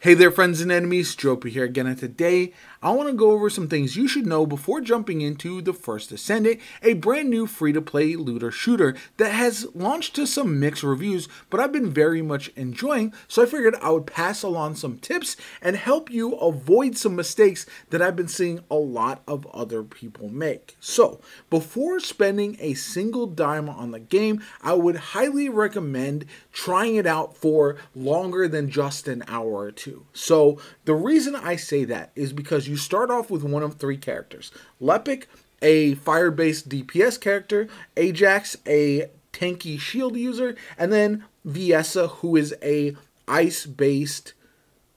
Hey there, friends and enemies, Stropy here again, and today I want to go over some things you should know before jumping into The First Ascendant, a brand new free-to-play looter shooter that has launched to some mixed reviews, but I've been very much enjoying, so I figured I would pass along some tips and help you avoid some mistakes that I've been seeing a lot of other people make. So, before spending a single dime on the game, I would highly recommend trying it out for longer than just an hour or two. So the reason I say that is because you start off with one of three characters. Lepic, a fire-based DPS character, Ajax, a tanky shield user, and then Viessa, who is a ice-based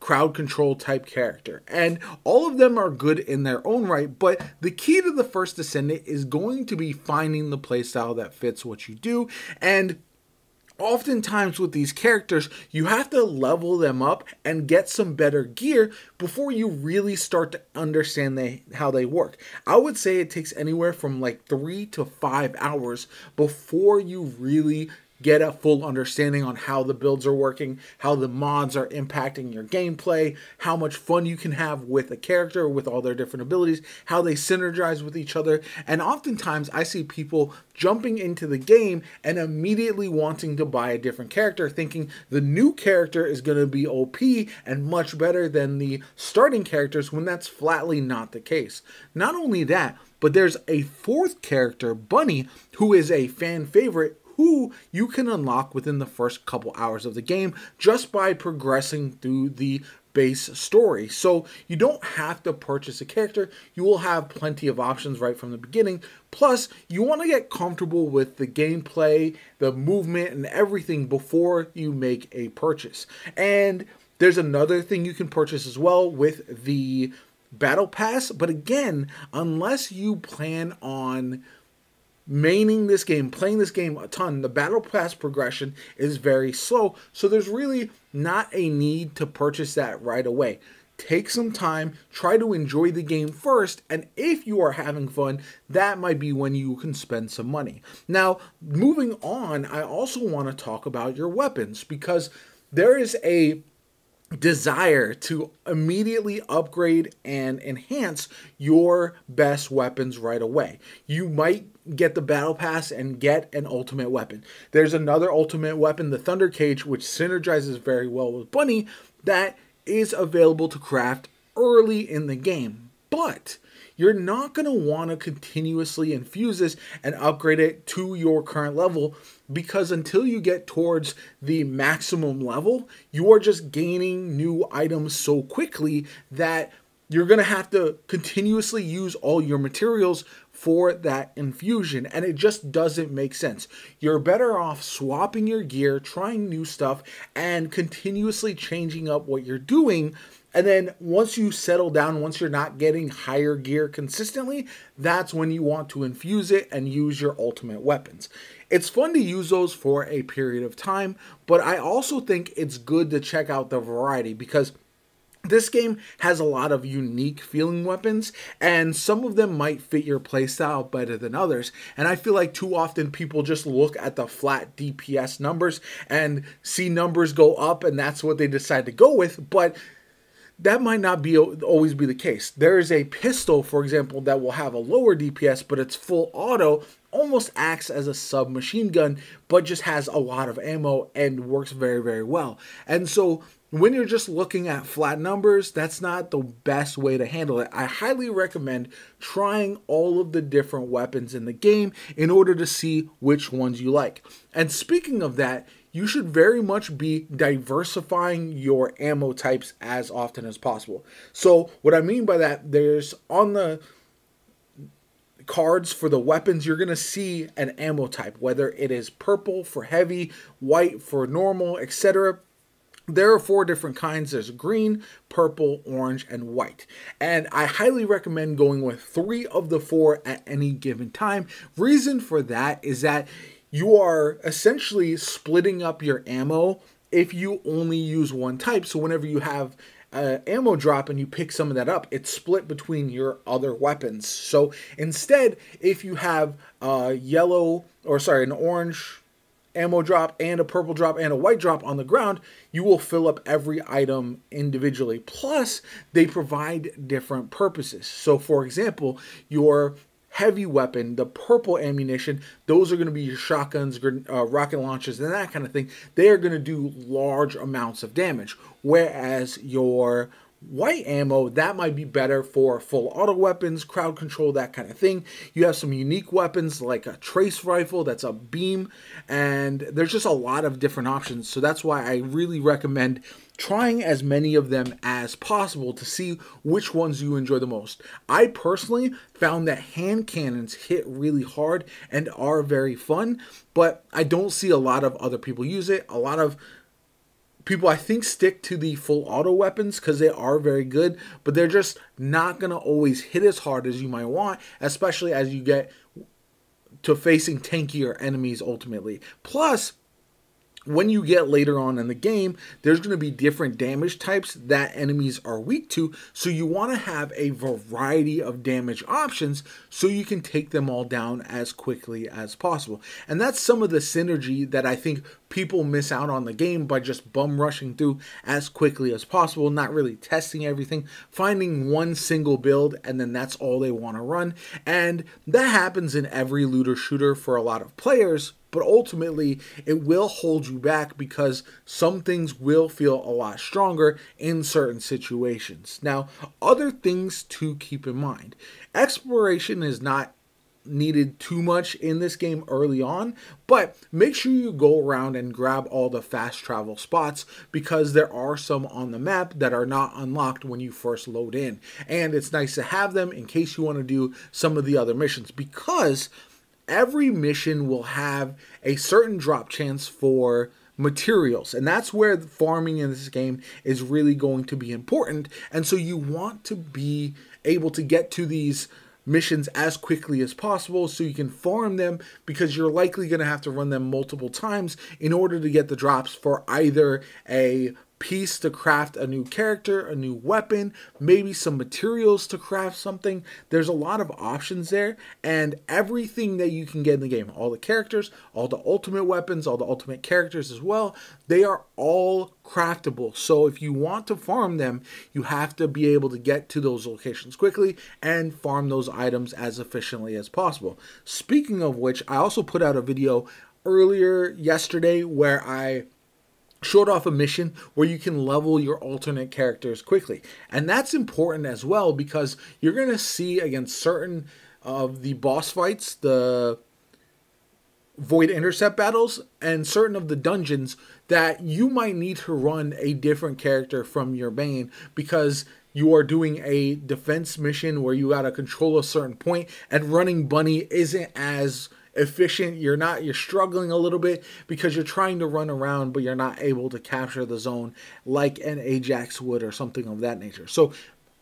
crowd control type character. And all of them are good in their own right, but the key to The First Ascendant is going to be finding the playstyle that fits what you do. And oftentimes with these characters, you have to level them up and get some better gear before you really start to understand how they work. I would say it takes anywhere from like 3 to 5 hours before you really get a full understanding on how the builds are working, how the mods are impacting your gameplay, how much fun you can have with a character with all their different abilities, how they synergize with each other. And oftentimes I see people jumping into the game and immediately wanting to buy a different character, thinking the new character is going to be OP and much better than the starting characters, when that's flatly not the case. Not only that, but there's a fourth character, Bunny, who is a fan favorite, who you can unlock within the first couple hours of the game just by progressing through the base story. So you don't have to purchase a character. You will have plenty of options right from the beginning. Plus, you want to get comfortable with the gameplay, the movement, and everything before you make a purchase. And there's another thing you can purchase as well with the Battle Pass. But again, unless you plan on maining this game, playing this game a ton, the Battle Pass progression is very slow, so there's really not a need to purchase that right away. Take some time, try to enjoy the game first, and if you are having fun, that might be when you can spend some money. Now, moving on, I also want to talk about your weapons, because there is a desire to immediately upgrade and enhance your best weapons right away. You might get the Battle Pass and get an ultimate weapon. There's another ultimate weapon, the Thunder Cage, which synergizes very well with Bunny, that is available to craft early in the game. But you're not going to want to continuously infuse this and upgrade it to your current level, because until you get towards the maximum level, you are just gaining new items so quickly that you're going to have to continuously use all your materials for that infusion, and it just doesn't make sense. You're better off swapping your gear, trying new stuff, and continuously changing up what you're doing. And then once you settle down, once you're not getting higher gear consistently, that's when you want to infuse it and use your ultimate weapons. It's fun to use those for a period of time, but I also think it's good to check out the variety, because this game has a lot of unique feeling weapons, and some of them might fit your playstyle better than others. And I feel like too often people just look at the flat DPS numbers and see numbers go up, and that's what they decide to go with, but that might not always be the case. There is a pistol, for example, that will have a lower DPS, but it's full auto, almost acts as a submachine gun, but just has a lot of ammo and works very, very well. And so when you're just looking at flat numbers, that's not the best way to handle it. I highly recommend trying all of the different weapons in the game in order to see which ones you like. And speaking of that, you should very much be diversifying your ammo types as often as possible. So what I mean by that, there's on the cards for the weapons, you're going to see an ammo type, whether it is purple for heavy, white for normal, etc. There are 4 different kinds. There's green, purple, orange, and white. And I highly recommend going with 3 of the 4 at any given time. Reason for that is that you are essentially splitting up your ammo if you only use one type. So whenever you have ammo drop and you pick some of that up, it's split between your other weapons. So instead, if you have an orange ammo drop and a purple drop and a white drop on the ground, you will fill up every item individually. Plus, they provide different purposes. So, for example, your heavy weapon, the purple ammunition, those are going to be your shotguns, rocket launchers, and that kind of thing. They are going to do large amounts of damage. Whereas your white ammo, that might be better for full auto weapons, crowd control, that kind of thing. You have some unique weapons like a trace rifle that's a beam, and there's just a lot of different options. So that's why I really recommend trying as many of them as possible to see which ones you enjoy the most. I personally found that hand cannons hit really hard and are very fun, but I don't see a lot of other people use it. A lot of people, I think, stick to the full auto weapons because they are very good, but they're just not going to always hit as hard as you might want, especially as you get to facing tankier enemies ultimately. Plus, when you get later on in the game, there's going to be different damage types that enemies are weak to, so you want to have a variety of damage options so you can take them all down as quickly as possible. And that's some of the synergy that I think people miss out on the game by just bum rushing through as quickly as possible, not really testing everything, finding one single build, and then that's all they want to run. And that happens in every looter shooter for a lot of players, but ultimately it will hold you back because some things will feel a lot stronger in certain situations. Now, other things to keep in mind. Exploration is not needed too much in this game early on, but make sure you go around and grab all the fast travel spots because there are some on the map that are not unlocked when you first load in. And it's nice to have them in case you want to do some of the other missions, because every mission will have a certain drop chance for materials, and that's where the farming in this game is really going to be important. And so you want to be able to get to these missions as quickly as possible so you can farm them, because you're likely going to have to run them multiple times in order to get the drops for either a piece to craft a new character, a new weapon, maybe some materials to craft something. There's a lot of options there, and everything that you can get in the game, all the characters, all the ultimate weapons, all the ultimate characters as well, they are all craftable. So if you want to farm them, you have to be able to get to those locations quickly and farm those items as efficiently as possible. Speaking of which, I also put out a video earlier yesterday where I showed off a mission where you can level your alternate characters quickly. And that's important as well because you're going to see against certain of the boss fights, the Void Intercept battles, and certain of the dungeons that you might need to run a different character from your main because you are doing a defense mission where you got to control a certain point, and running Bunny isn't as efficient. You're struggling a little bit because you're trying to run around, but you're not able to capture the zone like an Ajax would or something of that nature. So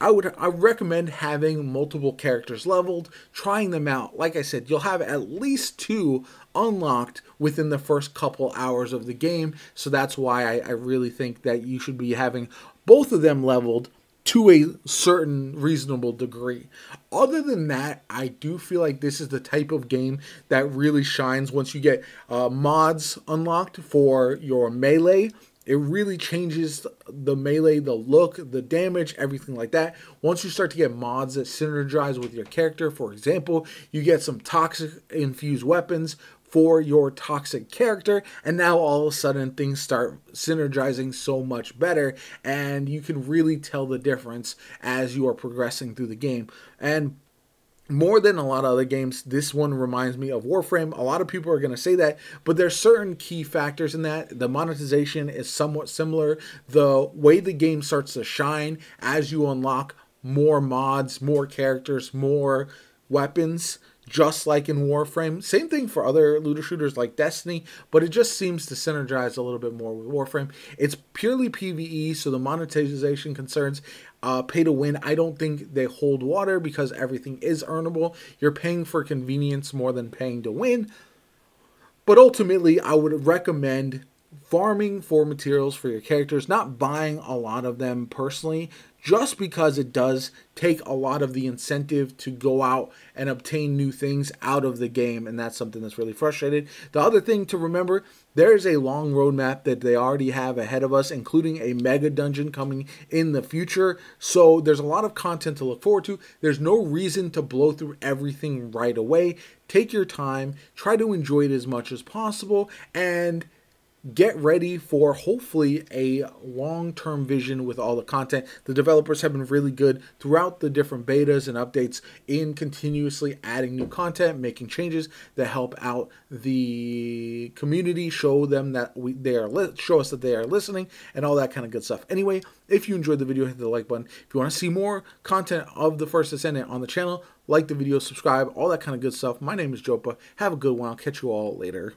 I recommend having multiple characters leveled, trying them out. Like I said, you'll have at least 2 unlocked within the first couple hours of the game. So that's why I really think that you should be having both of them leveled to a certain reasonable degree. Other than that, I do feel like this is the type of game that really shines once you get mods unlocked for your melee. It really changes the melee, the look, the damage, everything like that. Once you start to get mods that synergize with your character, for example, you get some toxic infused weapons for your toxic character, and now all of a sudden things start synergizing so much better, and you can really tell the difference as you are progressing through the game. And more than a lot of other games, this one reminds me of Warframe. A lot of people are going to say that, but there's certain key factors in that. The monetization is somewhat similar. The way the game starts to shine as you unlock more mods, more characters, more weapons, just like in Warframe. Same thing for other looter shooters like Destiny, but it just seems to synergize a little bit more with Warframe. It's purely PvE, so the monetization concerns, pay to win, I don't think they hold water because everything is earnable. You're paying for convenience more than paying to win. But ultimately, I would recommend farming for materials for your characters, not buying a lot of them personally, just because it does take a lot of the incentive to go out and obtain new things out of the game, and that's something that's really frustrated. The other thing to remember, there's a long roadmap that they already have ahead of us, including a mega dungeon coming in the future, so there's a lot of content to look forward to. There's no reason to blow through everything right away. Take your time, try to enjoy it as much as possible, and get ready for hopefully a long-term vision with all the content. The developers have been really good throughout the different betas and updates in continuously adding new content, making changes that help out the community, show them that show us that they are listening, and all that kind of good stuff. Anyway, if you enjoyed the video, hit the like button. If you want to see more content of the First Descendant on the channel, like the video, subscribe, all that kind of good stuff. My name is Jopa. Have a good one. I'll catch you all later.